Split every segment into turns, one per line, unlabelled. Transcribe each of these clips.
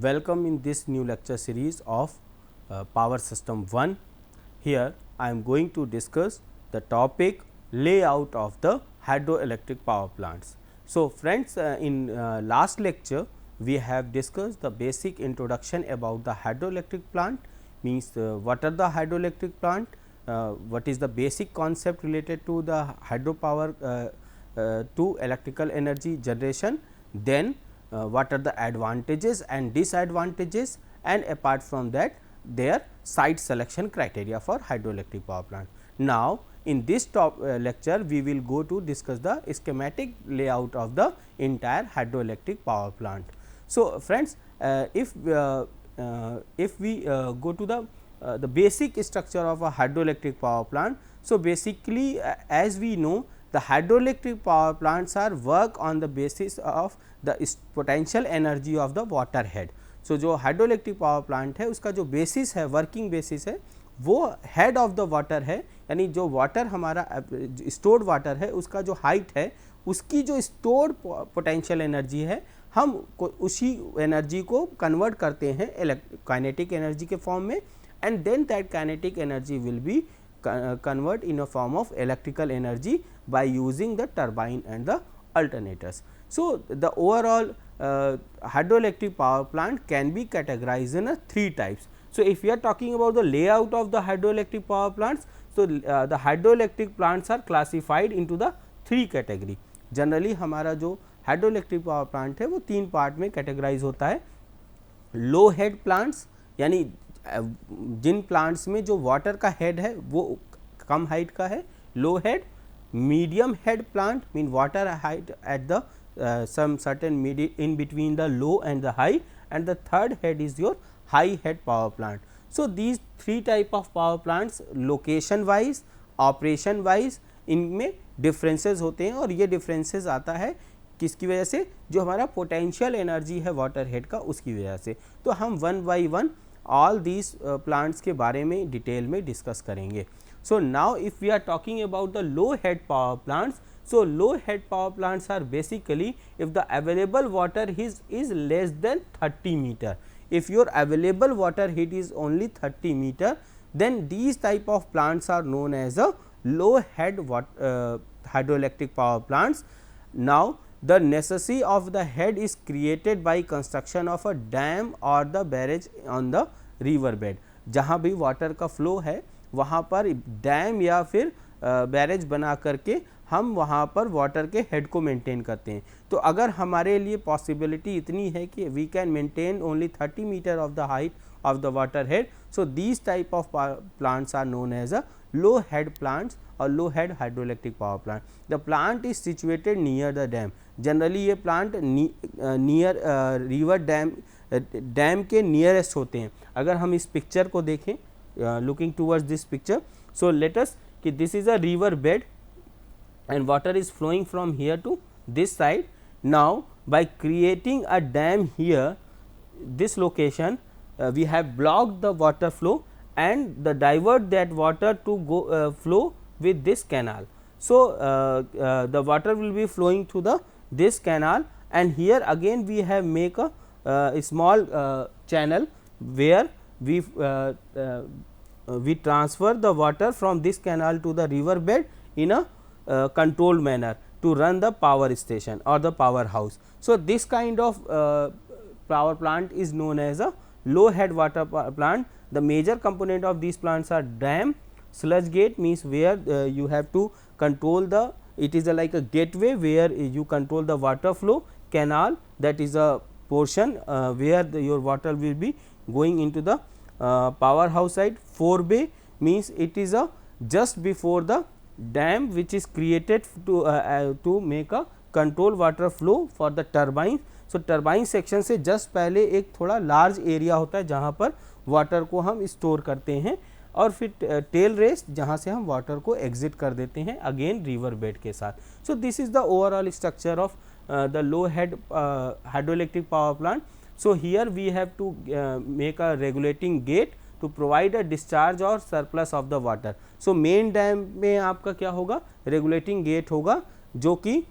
Welcome in this new lecture series of Power System 1. Here I am going to discuss the topic layout of the hydroelectric power plants. So, friends, in last lecture we have discussed the basic introduction about the hydroelectric plant, means what are the hydroelectric plant, what is the basic concept related to the hydropower to electrical energy generation, then what are the advantages and disadvantages, and apart from that their site selection criteria for hydroelectric power plant. Now, in this lecture we will go to discuss the schematic layout of the entire hydroelectric power plant. So, friends, if we go to the basic structure of a hydroelectric power plant. So, basically as we know, the hydroelectric power plants are work on the basis of the potential energy of the water head. So, जो hydroelectric power plant है उसका जो basis है, working basis है, वो head of the water है, यानी जो वाटर हमारा स्टोर्ड वाटर है उसका जो हाइट है, उसकी जो स्टोर्ड पोटेंशियल एनर्जी है, हम उसी एनर्जी को कन्वर्ट करते हैं काइनेटिक एनर्जी के फॉर्म में, and then that kinetic energy will be convert in a form of electrical energy by using the turbine and the alternators. So, the overall hydroelectric power plant can be categorized in three types. So, if we are talking about the layout of the hydroelectric power plants, so the hydroelectric plants are classified into the three category. Generally हमारा जो hydroelectric power plant है वो तीन part में categorize होता है. Low head plants, यानी जिन plants में जो वाटर का हेड है वो कम हाइट का है, low head. Medium head plant mean water height at the some certain in between the low and the high, and the third head is your high head power plant. So, these three type of power plants location wise, operation wise इनमें differences होते हैं, और ये differences आता है किसकी वजह से, जो हमारा पोटेंशियल एनर्जी है वाटर हेड का उसकी वजह से. तो हम one by one all these plants के बारे में डिटेल में डिस्कस करेंगे. So now if we are talking about the low head power plants. So, low head power plants are basically if the available water is less than 30 meter. If your available water heat is only 30 meter, then these type of plants are known as a low head hydroelectric power plants. Now, the necessity of the head is created by construction of a dam or the barrage on the river bed. जहाँ भी water का flow है वहाँ पर dam या फिर barrage बना करके हम वहाँ पर वाटर के हेड को मेंटेन करते हैं. तो अगर हमारे लिए पॉसिबिलिटी इतनी है कि we can maintain only 30 metre of the height of the water head, so these type of plants are known as a low head plants और low head hydroelectric power plant. The plant is situated near the dam. Generally ये plant near river dam के nearest होते हैं. अगर हम इस picture को देखें, looking towards this picture, so let us कि this is a river bed and water is flowing from here to this side. Now, by creating a dam here, this location we have blocked the water flow and the divert that water to go flow with this canal. So, the water will be flowing through this canal, and here again we have make a small channel where we transfer the water from this canal to the river bed in a controlled manner to run the power station or the powerhouse. So, this kind of power plant is known as a low head water plant. The major component of these plants are dam, sludge gate means where you have to control the, it is like a gateway where you control the water flow, canal that is a portion where your water will be going into the powerhouse side. Forebay means it is a just before the dam which is created to make a control water flow for the turbine. So, turbine section से just पहले एक थोड़ा large area होता है जहाँ पर water को हम स्टोर करते हैं, और फिर टेल रेस जहाँ से हम वाटर को एग्जिट कर देते हैं अगेन रिवर बेड के साथ. So this is the overall structure of the low head hydroelectric power plant. So here we have to make a regulating gate to provide a discharge और surplus of the water. So main dam में आपका क्या होगा, regulating gate होगा जो कि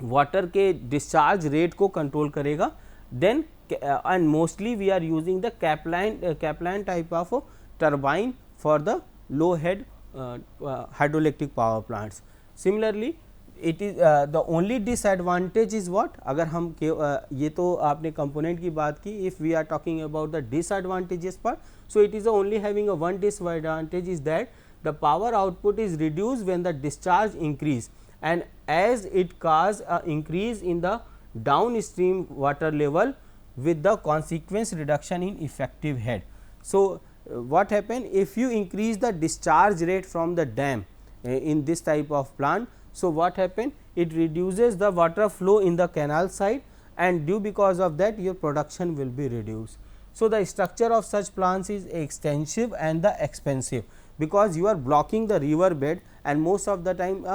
water के discharge rate को कंट्रोल करेगा. Then and mostly we are using the Kaplan type of turbine for the low head hydroelectric power plants. Similarly, it is the only disadvantage is what, अगर हम ये तो आपने component की बात की, if we are talking about the disadvantages part, so it is only having a one disadvantage is that the power output is reduced when the discharge increase, and as it cause a increase in the downstream water level with the consequence reduction in effective head. So, what happen if you increase the discharge rate from the dam in this type of plant. So, what happen, it reduces the water flow in the canal side, and due because of that your production will be reduced. So, the structure of such plants is extensive and the expensive, because you are blocking the river bed and most of the time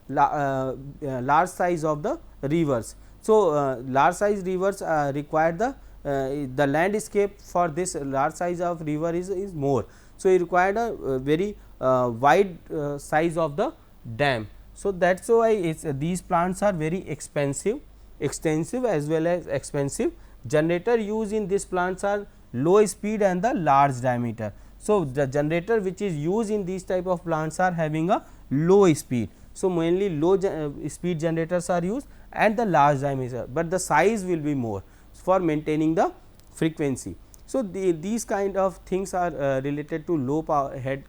large size of the rivers. So, large size rivers require the landscape for this large size of river is more. So, you required a very wide size of the dam. So, that is why these plants are very expensive, extensive as well as expensive. Generator used in these plants are low speed and the large diameter. So, the generator which is used in these type of plants are having a low speed. So, mainly low speed generators are used and the large diameter, but the size will be more for maintaining the frequency. So, these kind of things are related to low power head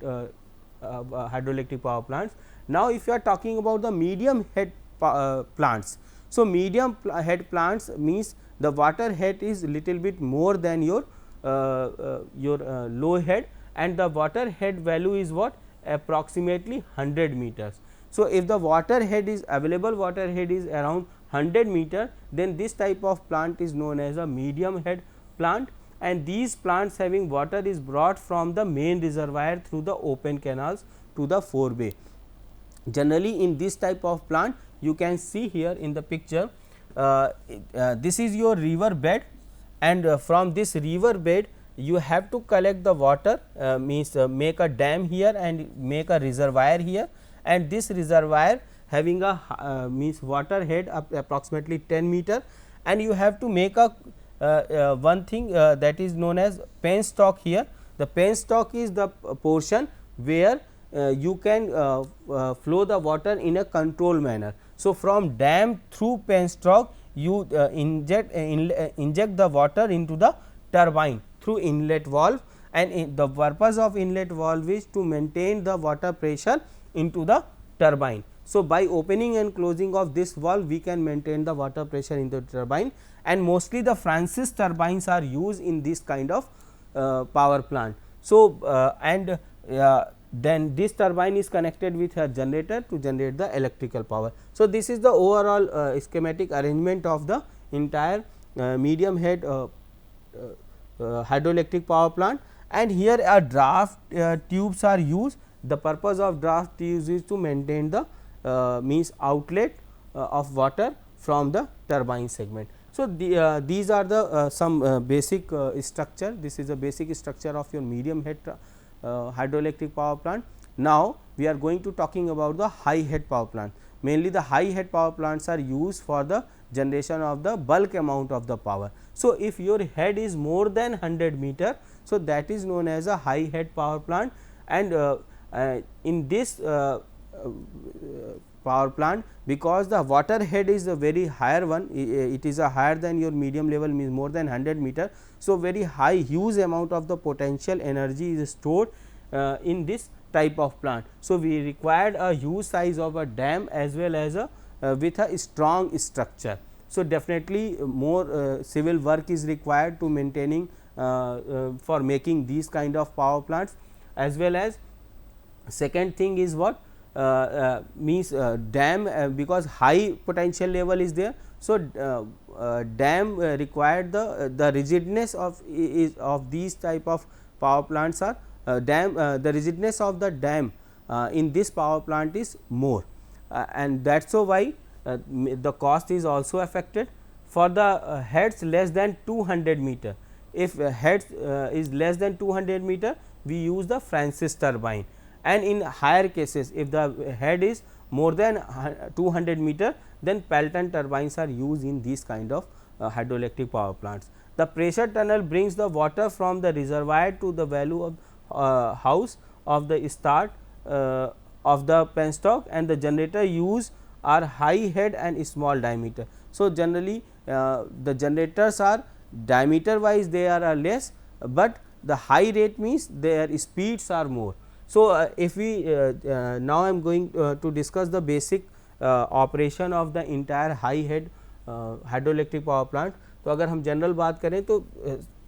hydroelectric power plants. Now, if you are talking about the medium head plants, so medium head plants means the water head is little bit more than your low head, and the water head value is what, approximately 100 meters. So, if the water head is available, water head is around 100 meter, then this type of plant is known as a medium head plant, and these plants having water is brought from the main reservoir through the open canals to the forebay. Generally, in this type of plant, you can see here in the picture, this is your river bed, and from this river bed you have to collect the water, means make a dam here and make a reservoir here, and this reservoir having a means water head up approximately 10 meter, and you have to make a one thing that is known as penstock here. The penstock is the portion where you can flow the water in a controlled manner. So, from dam through penstock you inject the water into the turbine through inlet valve, and the purpose of inlet valve is to maintain the water pressure into the turbine. So, by opening and closing of this valve we can maintain the water pressure in the turbine, and mostly the Francis turbines are used in this kind of power plant. So, then this turbine is connected with a generator to generate the electrical power. So, this is the overall schematic arrangement of the entire medium head hydroelectric power plant, and here a draft tubes are used. The purpose of draft tubes is to maintain the means outlet of water from the turbine segment. So, these are the some basic structure. This is a basic structure of your medium head hydroelectric power plant. Now, we are going to talking about the high head power plant. Mainly the high head power plants are used for the generation of the bulk amount of the power. So, if your head is more than 100 meter, so that is known as a high head power plant, and in this power plant, because the water head is a very higher one, it is a higher than your medium level, means more than 100 meter. So, very high huge amount of the potential energy is stored in this type of plant. So, we required a huge size of a dam as well as a with a strong structure. So, definitely more civil work is required to maintaining for making these kind of power plants, as well as second thing is what means dam, because high potential level is there. So, dam required the rigidness of these type of power plants are dam the rigidness of the dam in this power plant is more, and that is so why the cost is also affected. For the heads less than 200 meter, if heads is less than 200 meter, we use the Francis turbine, and in higher cases if the head is more than 200 meter, then Pelton turbines are used in these kind of hydroelectric power plants. The pressure tunnel brings the water from the reservoir to the valve of house of the start of the penstock, and the generator use are high head and small diameter. So, generally the generators are diameter wise they are less, but the high rate means their speeds are more. So, if we now I am going to discuss the basic operation of the entire high head hydroelectric power plant. तो अगर हम general बात करें तो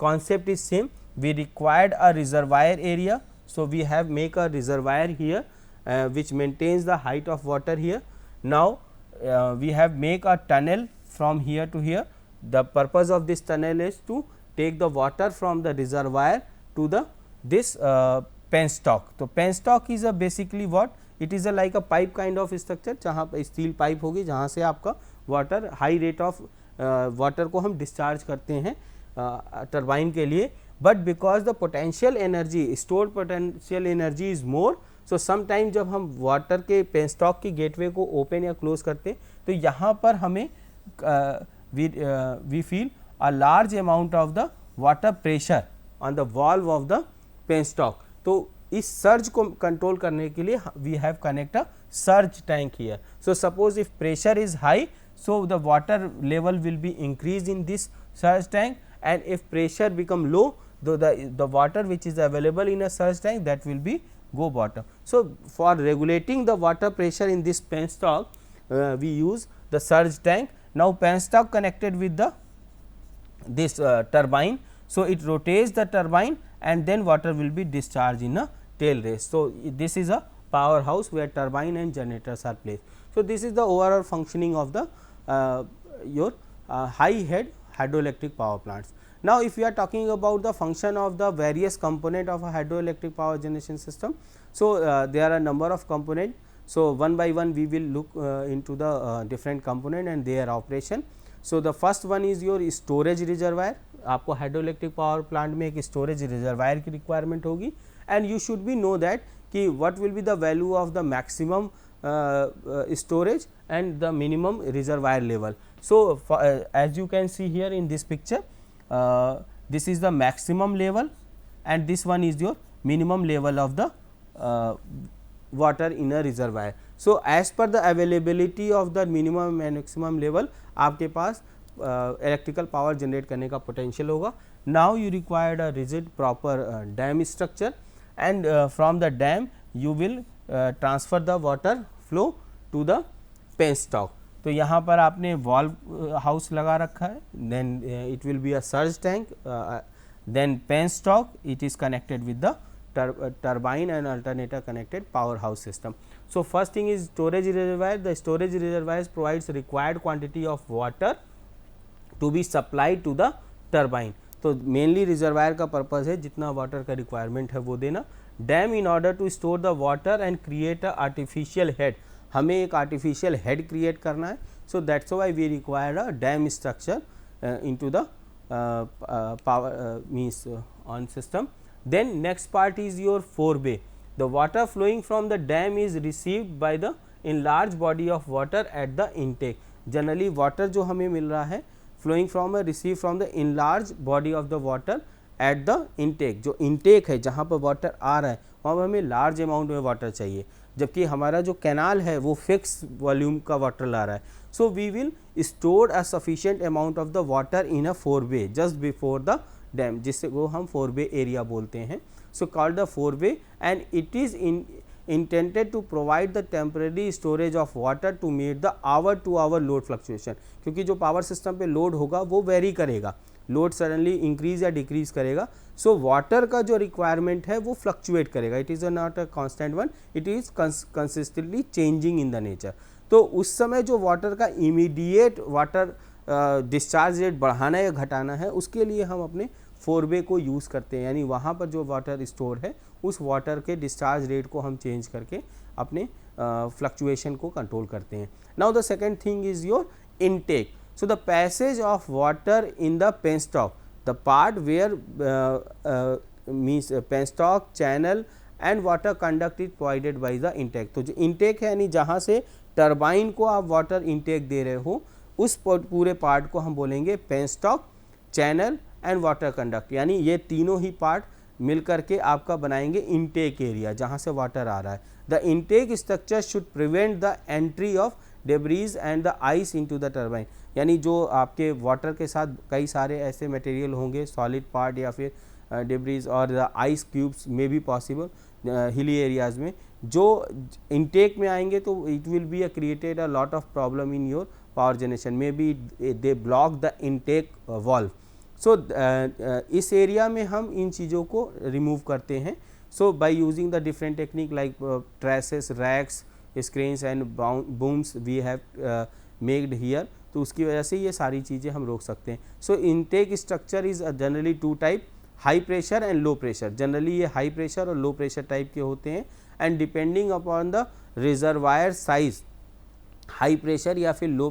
concept is same. We required a reservoir area. So, we have make a reservoir here which maintains the height of water here. Now, we have make a tunnel from here to here. The purpose of this tunnel is to take the water from the reservoir to the this penstock. So, penstock is a basically what it is a like a pipe kind of structure जहाँ पर steel pipe होगी जहाँ से आपका water high rate of water को हम discharge करते हैं टरबाइन के लिए, but because the potential energy stored potential energy is more. So some time जब हम वाटर के पेनस्टॉक की गेटवे को ओपन या क्लोज करते हैं तो यहाँ पर हमें we feel a large amount of the water pressure on the valve of the penstock. तो इस सर्ज को कंट्रोल करने के लिए we have connect a surge tank here. So suppose if pressure is high, so the water level will be increased in this surge tank, and if pressure become low, the water which is available in a surge tank that will be go bottom. So, for regulating the water pressure in this penstock we use the surge tank. Now, penstock connected with the this turbine. So, it rotates the turbine and then water will be discharged in a tail race. So, this is a powerhouse where turbine and generators are placed. So, this is the overall functioning of the your high head hydroelectric power plants. Now, if we are talking about the function of the various component of a hydroelectric power generation system, so there are a number of component. So, one by one we will look into the different component and their operation. So, the first one is your storage reservoir. आपको hydroelectric power plant में एक storage reservoir की requirement होगी, and you should be know that कि what will be the value of the maximum storage and the minimum reservoir level. So, as you can see here in this picture, this is the maximum level and this one is your minimum level of the water in a reservoir. So, as per the availability of the minimum and maximum level आपके पास electrical power generate करने का potential होगा. Now, you required a rigid proper dam structure, and from the dam you will transfer the water flow to the penstock. तो यहाँ पर आपने valve house लगा रखा है, then it will be a surge tank, then penstock it is connected with the turbine and alternator connected powerhouse system. So, first thing is storage reservoir. The storage reservoirs provides required quantity of water to be supplied to the turbine. तो mainly reservoir का purpose है जितना water का requirement है वो देना. Dam in order to store the water and create a artificial head. हमें एक आर्टिफिशियल हेड क्रिएट करना है. So that's why we require a dam structure into the power means on system. Then next part is your forebay. The water flowing from the dam is received by the enlarged body of water at the intake. Generally water जो हमें मिल रहा है flowing from a receive from the enlarged body of the water at the intake. जो intake है जहाँ पर water आ रहा है वहाँ पर हमें large amount में water चाहिए, जबकि हमारा जो कैनाल है वो फिक्स वॉल्यूम का वाटर ला रहा है. So we will store a sufficient amount of the water in a forebay just before the dam, जिससे वो हम फोरवे एरिया बोलते हैं. So called the forebay and it is intended to provide the temporary storage of water to meet the hour to hour load fluctuation. क्योंकि जो power system पे load होगा वो वेरी करेगा, लोड सडनली इंक्रीज या decrease करेगा. So water का जो रिक्वायरमेंट है वो फ्लक्चुएट करेगा. It is not a constant one, it is consistently changing in the nature. तो उस समय जो वाटर का इमीडिएट वाटर डिस्चार्ज रेट बढ़ाना या घटाना है उसके लिए हम अपने फोरवे को यूज़ करते हैं, यानी वहाँ पर जो वाटर स्टोर है उस वाटर के डिस्चार्ज रेट को हम चेंज करके अपने फ्लक्चुएशन को कंट्रोल करते हैं. Now the second thing is your intake. So, the passage of water in the penstock, the part where means penstock channel and water conduct is provided by the intake. तो जो intake है यानी जहाँ से turbine को आप water intake दे रहे हो उस पूरे पार्ट को हम बोलेंगे penstock, channel and water conduct, यानी ये तीनों ही पार्ट मिल करके आपका बनाएंगे इनटेक एरिया जहाँ से वाटर आ रहा है। The intake structure should prevent the entry of debris and the ice into the turbine, यानी जो आपके वाटर के साथ कई सारे ऐसे मटेरियल होंगे सॉलिड पार्ट या फिर डेब्रीज और द आइस क्यूब्स में भी पॉसिबल हिली एरियाज़ में जो इनटेक में आएंगे तो it will be created a lot of problem in your power generation, maybe they block the intake valve. So इस एरिया में हम इन चीज़ों को रिमूव करते हैं। So by using the different technique like traces, racks, screens and booms we have made here, तो उसकी वजह से ये सारी चीज़ें हम रोक सकते हैं। So intake structure is generally two type, high pressure and low pressure. Generally ये हाई प्रेशर और लो प्रेशर टाइप के होते हैं and depending upon the reservoir size, high pressure या फिर low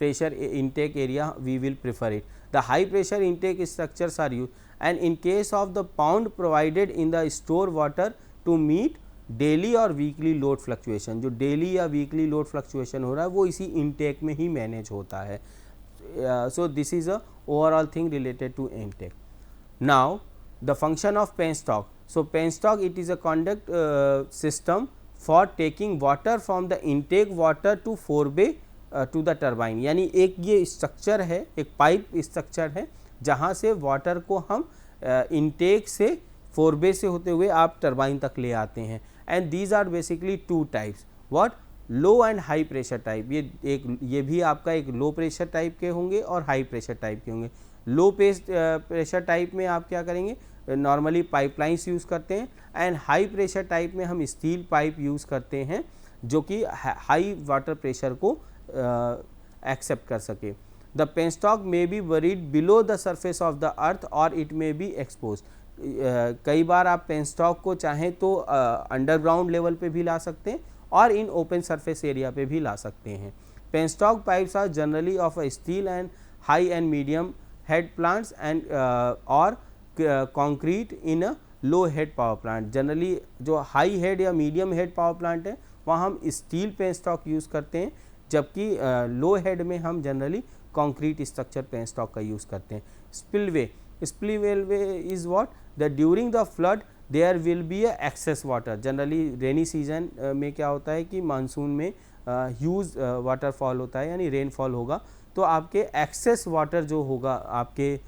pressure intake area we will prefer it. The high pressure intake structures are used, and in case of the pond provided in the store water to meet daily और weekly load fluctuation, जो daily या weekly load fluctuation हो रहा है वो इसी intake में ही manage होता है। So this is a overall thing related to intake. Now the function of penstock. So penstock it is a conduct system for taking water from the intake water to forebay to the turbine, यानी एक ये structure है, एक pipe structure है जहाँ से water को हम इनटेक से फोरबे से होते हुए आप टरबाइन तक ले आते हैं। And these are basically two types, what, low and high pressure type. ये भी आपका एक लो प्रेशर टाइप के होंगे और हाई प्रेशर टाइप के होंगे। लो प्रेशर टाइप में आप क्या करेंगे, नॉर्मली पाइपलाइंस यूज़ करते हैं, एंड हाई प्रेशर टाइप में हम स्टील पाइप यूज़ करते हैं जो कि हाई वाटर प्रेशर को एक्सेप्ट कर सके। The penstock may be buried below the surface of the earth और इट मे बी एक्सपोज। कई बार आप पेनस्टॉक को चाहें तो अंडरग्राउंड लेवल पे भी ला सकते हैं और इन ओपन सरफेस एरिया पे भी ला सकते हैं। Penstock pipes are generally of a steel and high and medium head plants and और concrete in a low head power plant. Generally जो हाई हेड या मीडियम हेड पावर प्लांट है वहाँ हम स्टील पेनस्टॉक यूज़ करते हैं, जबकि लो head में हम जनरली कंक्रीट स्ट्रक्चर पेनस्टॉक का यूज़ करते हैं। Spillway, spillway is what, the during the flood there will be a excess water. Generally rainy season में क्या होता है कि मानसून में ह्यूज वाटरफॉल होता है, यानी रेनफॉल होगा, तो आपके एक्सेस वाटर जो होगा आपके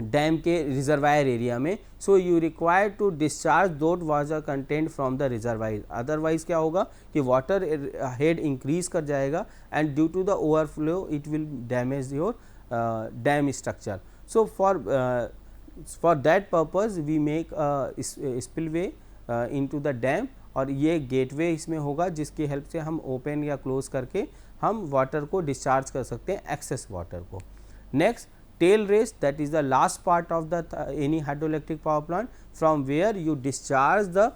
डैम के रिजर्वायर एरिया में, so you require to discharge that water content from the reservoir. Otherwise क्या होगा कि वाटर हेड इंक्रीज कर जाएगा and due to the overflow it will damage your dam structure. So for that purpose we make spillway into the dam, और ये gateway इसमें होगा जिसकी हेल्प से हम ओपन या क्लोज करके हम वाटर को डिस्चार्ज कर सकते हैं, एक्सेस वाटर को। Next, tail race, that is the last part of the any hydroelectric power plant from where you discharge the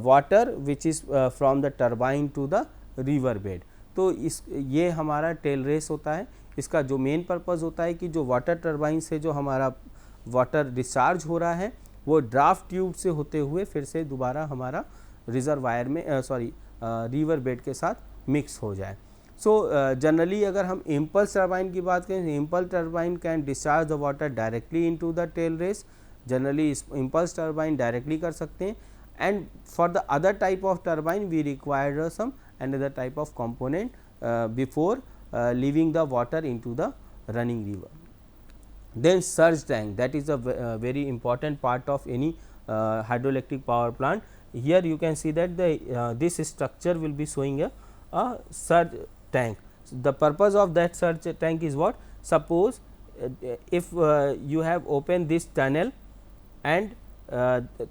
water which is from the turbine to the river bed। तो ये हमारा tell race होता है। इसका जो main purpose होता है कि जो वाटर टरबाइन से जो हमारा वाटर डिस्चार्ज हो रहा है वो ड्राफ्ट ट्यूब से होते हुए फिर से दोबारा हमारा रिजर्वायर में रिवर बेड के साथ मिक्स हो जाए। सो जनरली अगर हम इम्पल्स टरबाइन की बात करें, impulse turbine can discharge the water directly into the tail race. Generally impulse turbine directly कर सकते हैं, and for the other type of turbine we require some another type of component before leaving the water into the running river. Then surge tank, that is a very important part of any hydroelectric power plant. Here you can see that this structure will be showing a surge tank. So the purpose of that surge tank is what? Suppose if you have opened this tunnel and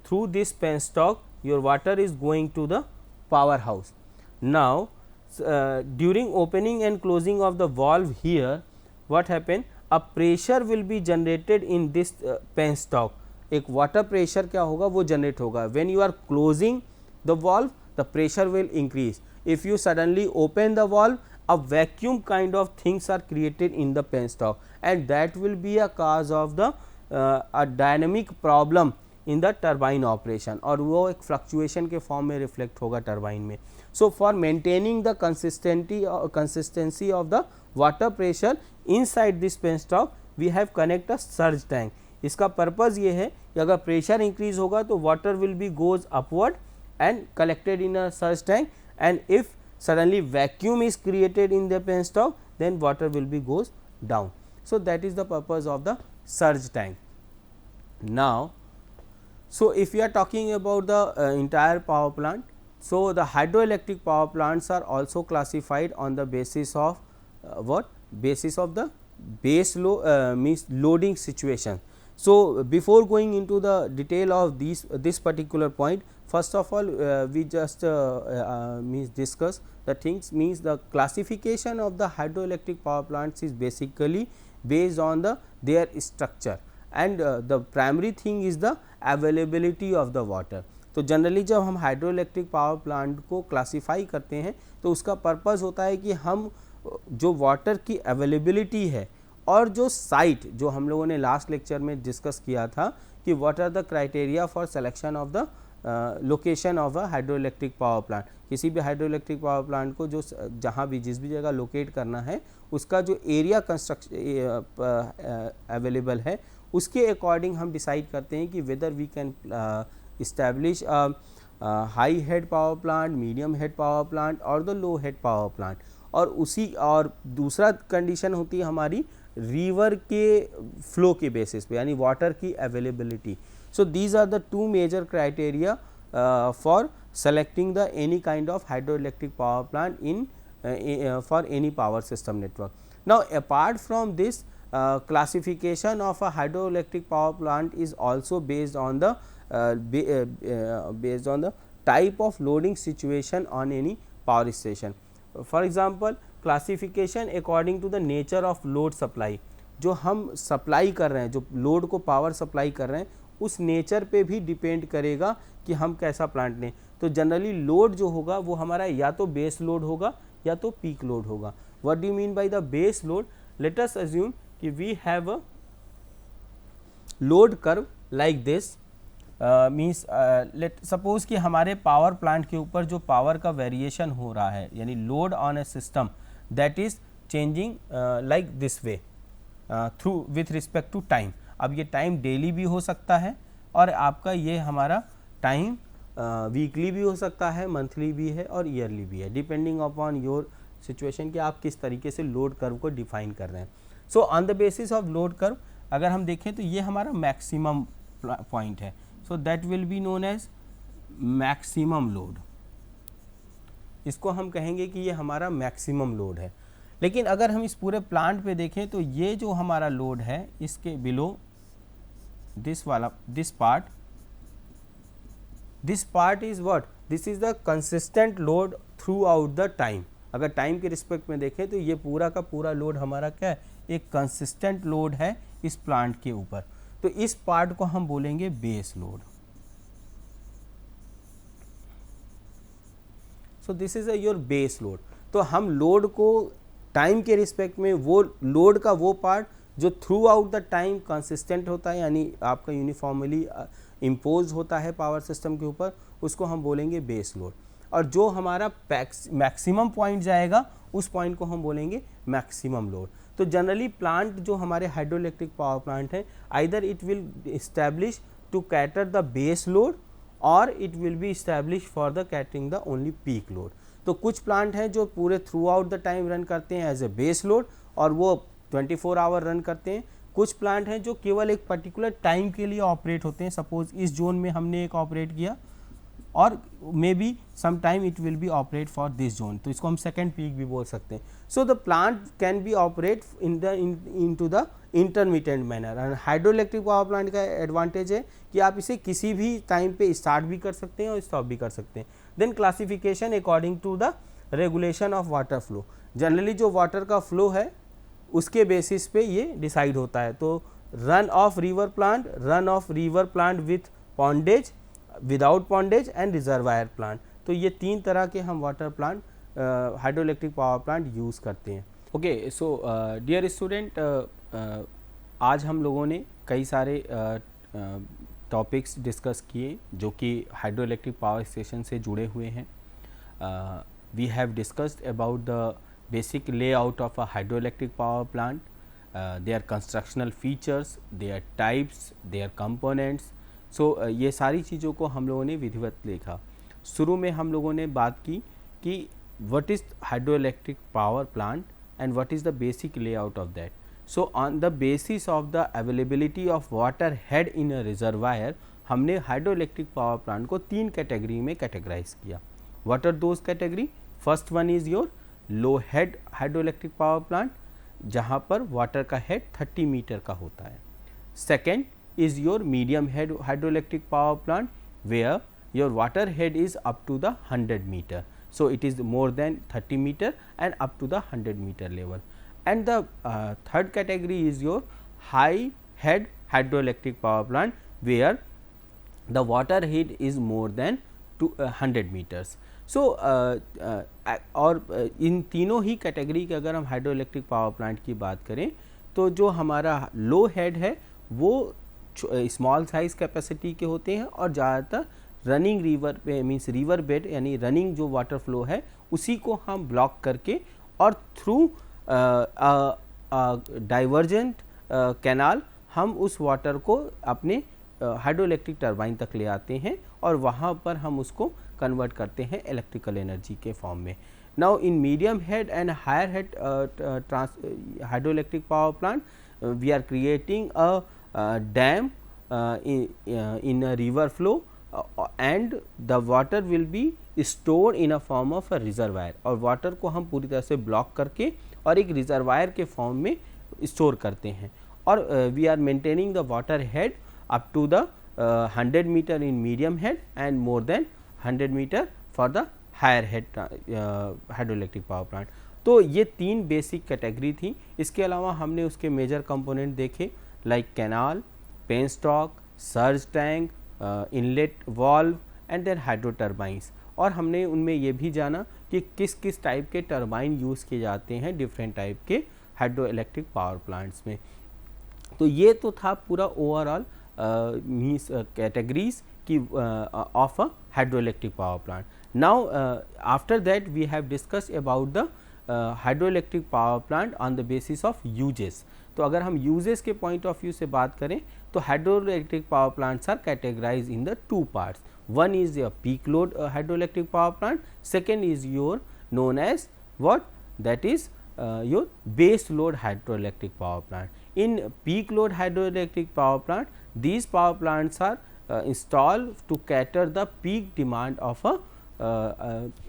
through this penstock your water is going to the powerhouse. Now during opening and closing of the valve here, what happen? A pressure will be generated in this penstock. एक water pressure क्या होगा वो generate होगा. When you are closing the valve, the pressure will increase. If you suddenly open the valve, a vacuum kind of things are created in the penstock, and that will be a cause of the a dynamic problem in the turbine operation, और वो एक fluctuation के form में reflect होगा turbine में. So for maintaining the consistency of the water pressure inside this penstock, we have connect a surge tank. इसका purpose ये है कि अगर प्रेशर इंक्रीज होगा तो water will be goes upward and collected in a surge tank, and if suddenly vacuum is created in the penstock, then water will be goes down. So that is the purpose of the surge tank. Now, so if we are talking about the entire power plant, so the hydroelectric power plants are also classified on the basis of what? Basis of the base load, means loading situation. So before going into the detail of this particular point, first of all we just means discuss the things, means the classification of the hydroelectric power plants is basically based on the their structure, and the primary thing is the availability of the water. तो generally जब हम hydroelectric power plant को classify करते हैं तो उसका purpose होता है कि हम जो वाटर की अवेलेबिलिटी है और जो साइट, जो हम लोगों ने लास्ट लेक्चर में डिस्कस किया था कि what are the criteria for selection of the location of a hydroelectric power plant. किसी भी हाइड्रोइलेक्ट्रिक पावर प्लांट को जो जहाँ भी जिस भी जगह लोकेट करना है उसका जो एरिया कंस्ट्रक्शन अवेलेबल है उसके अकॉर्डिंग हम डिसाइड करते हैं कि whether we can establish high head power plant, medium head power plant और the low head power plant. और दूसरा कंडीशन होती है हमारी रिवर के फ्लो के बेसिस पे, यानी वाटर की availability. So these are the two major criteria for selecting the any kind of hydroelectric power plant in for any power system network. Now apart from this classification of a hydroelectric power plant is also based on the type of loading situation on any power station. For example, classification according to the nature of load supply. जो हम supply कर रहे हैं, जो load को power supply कर रहे हैं उस नेचर पे भी डिपेंड करेगा कि हम कैसा प्लांट लें। तो जनरली लोड जो होगा वो हमारा या तो बेस लोड होगा या तो पीक लोड होगा। What do you mean by the base load? Let us assume कि we have a load curve like this, means let suppose कि हमारे पावर प्लांट के ऊपर जो पावर का वेरिएशन हो रहा है, यानी load on a system that is changing like this way through with respect to time. अब ये टाइम डेली भी हो सकता है और आपका ये हमारा टाइम वीकली भी हो सकता है, मंथली भी है और ईयरली भी है, डिपेंडिंग अपॉन योर सिचुएशन कि आप किस तरीके से लोड कर्व को डिफाइन कर रहे हैं। So on the basis of load curve अगर हम देखें तो ये हमारा मैक्सिमम पॉइंट है, so that will be known as maximum load. इसको हम कहेंगे कि ये हमारा मैक्सिमम लोड है। लेकिन अगर हम इस पूरे प्लांट पे देखें तो ये जो हमारा लोड है इसके बिलो दिस वाला this part is what? This is the consistent load through out the time. अगर टाइम के रिस्पेक्ट में देखें तो ये पूरा का पूरा लोड हमारा क्या है? एक कंसिस्टेंट लोड है इस प्लांट के ऊपर। तो इस पार्ट को हम बोलेंगे base load. So this is your base load. तो हम लोड को टाइम के रिस्पेक्ट में वो लोड का वो पार्ट जो through out the time consistent होता है, यानी आपका यूनिफॉर्मली इम्पोज होता है पावर सिस्टम के ऊपर, उसको हम बोलेंगे बेस लोड। और जो हमारा मैक्सिमम पॉइंट जाएगा उस पॉइंट को हम बोलेंगे मैक्सिमम लोड। तो जनरली प्लांट जो हमारे हाइड्रोइलेक्ट्रिक पावर प्लांट है, either it will establish to cater the base load और it will be establish for the catering the only peak load. तो कुछ प्लांट हैं जो पूरे throughout the time run करते हैं एज ए बेस लोड और वो 24 आवर रन करते हैं। कुछ प्लांट हैं जो केवल एक पर्टिकुलर टाइम के लिए ऑपरेट होते हैं। सपोज इस जोन में हमने एक ऑपरेट किया और maybe some time it will be operate for this zone, तो इसको हम सेकेंड पीक भी बोल सकते हैं। So the plant can be operate into the intermittent manner. And hydroelectric power plant का एडवांटेज है कि आप इसे किसी भी टाइम पे स्टार्ट भी कर सकते हैं और स्टॉप भी कर सकते हैं। Then classification according to the regulation of water flow. Generally जो वाटर का फ्लो है उसके बेसिस पे ये डिसाइड होता है। तो run of river plant with pondage, without pondage and reservoir plant. तो ये तीन तरह के हम water plant hydroelectric power plant use करते हैं। ओके, सो डियर स्टूडेंट, आज हम लोगों ने कई सारे टॉपिक्स डिस्कस किए जो कि हाइड्रोइलेक्ट्रिक पावर स्टेशन से जुड़े हुए हैं। We have discussed about the basic layout of a hydroelectric power plant, their constructional features, their types, their components. So ये सारी चीज़ों को हम लोगों ने विधिवत देखा. शुरू में हम लोगों ने बात की कि what is hydroelectric power plant and what is the basic layout of that. So on the basis of the availability of water head in a reservoir, हमने हाइड्रोइलेक्ट्रिक पावर प्लांट को 3 कैटेगरी में कैटेगराइज किया. What are those category? First one is your low head hydroelectric power plant, जहाँ पर water का head 30 metre का होता है. Second is your medium head hydroelectric power plant where your water head is up to the 100 meter. So it is more than 30 meter and up to the 100 meter level. And the third category is your high head hydroelectric power plant where the water head is more than 100 meters. So और इन तीनों ही category के अगर हम hydroelectric power plant की बात करें तो जो हमारा लो हेड है वो स्मॉल साइज कैपेसिटी के होते हैं और ज़्यादातर रनिंग रिवर पे मीन्स रिवर बेड यानी रनिंग जो वाटर फ्लो है उसी को हम ब्लॉक करके और थ्रू डाइवर्जेंट कैनाल हम उस वाटर को अपने हाइड्रोइलेक्ट्रिक टरबाइन तक ले आते हैं और वहाँ पर हम उसको कन्वर्ट करते हैं इलेक्ट्रिकल एनर्जी के फॉर्म में. Now in medium head and higher head hydroelectric power plant we are creating a dam in a river flow and the water will be stored in a form of a reservoir और water को हम पूरी तरह से block करके और एक reservoir के फॉर्म में स्टोर करते हैं और we are maintaining the water head up to the 100 meter in medium head and more than 100 meter for the higher head hydroelectric power plant. तो ये 3 बेसिक कैटेगरी थी. इसके अलावा हमने उसके मेजर कंपोनेंट देखे like canal, penstock, surge tank, inlet valve and then hydro turbines और हमने उनमें ये भी जाना कि किस किस टाइप के टर्बाइन यूज़ किए जाते हैं डिफरेंट टाइप के हाइड्रो इलेक्ट्रिक पावर प्लांट्स में. तो ये तो था पूरा ओवरऑल मीन्स कैटेगरीज की of a hydro electric power plant. Now after that we have discuss about the hydro electric power plant on the basis of uses. तो अगर हम यूजेस के पॉइंट ऑफ व्यू से बात करें तो hydroelectric power plants are categorize in the 2 parts. One is your peak load hydroelectric power plant, second is your known as what that is your base load hydroelectric power plant. In peak load hydroelectric power plant, these power plants are installed to cater the peak demand of a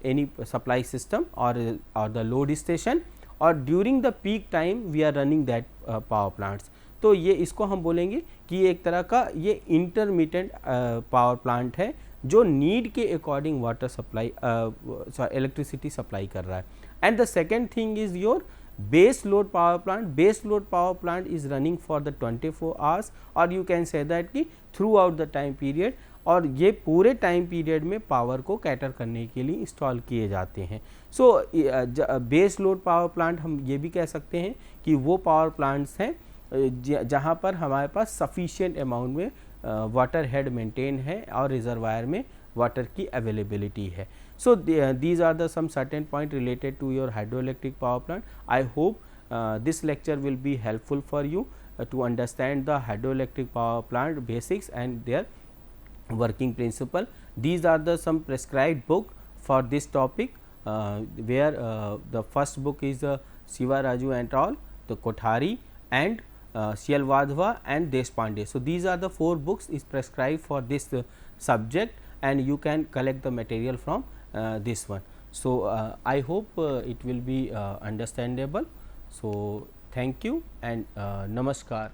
any supply system or the load station, और during the peak time we are running that power plants. तो ये इसको हम बोलेंगे कि एक तरह का ये इंटरमीडिएट पावर प्लांट है जो नीड के according water supply electricity supply कर रहा है. And the second thing is your base load power plant. Base load power plant is running for the 24 hours, और यू कैन से दैट कि through out the time period, और ये पूरे time period में power को cater करने के लिए इंस्टॉल किए जाते हैं. So base load power plant हम ये भी कह सकते हैं कि वो पावर प्लांट्स हैं जहाँ पर हमारे पास सफिशिएंट अमाउंट में वाटर हेड मेंटेन है और रिजर्वायर में वाटर की अवेलेबिलिटी है. So these are the some certain point related to your hydroelectric power plant. I hope this lecture will be helpful for you to understand the hydroelectric power plant basics and their working principle. These are the some prescribed book for this topic, where the first book is Shiva Raju et al., the Kothari and CL Wadhwa and Deshpande. So these are the 4 books is prescribed for this subject, and you can collect the material from this one. So I hope it will be understandable. So thank you and namaskar.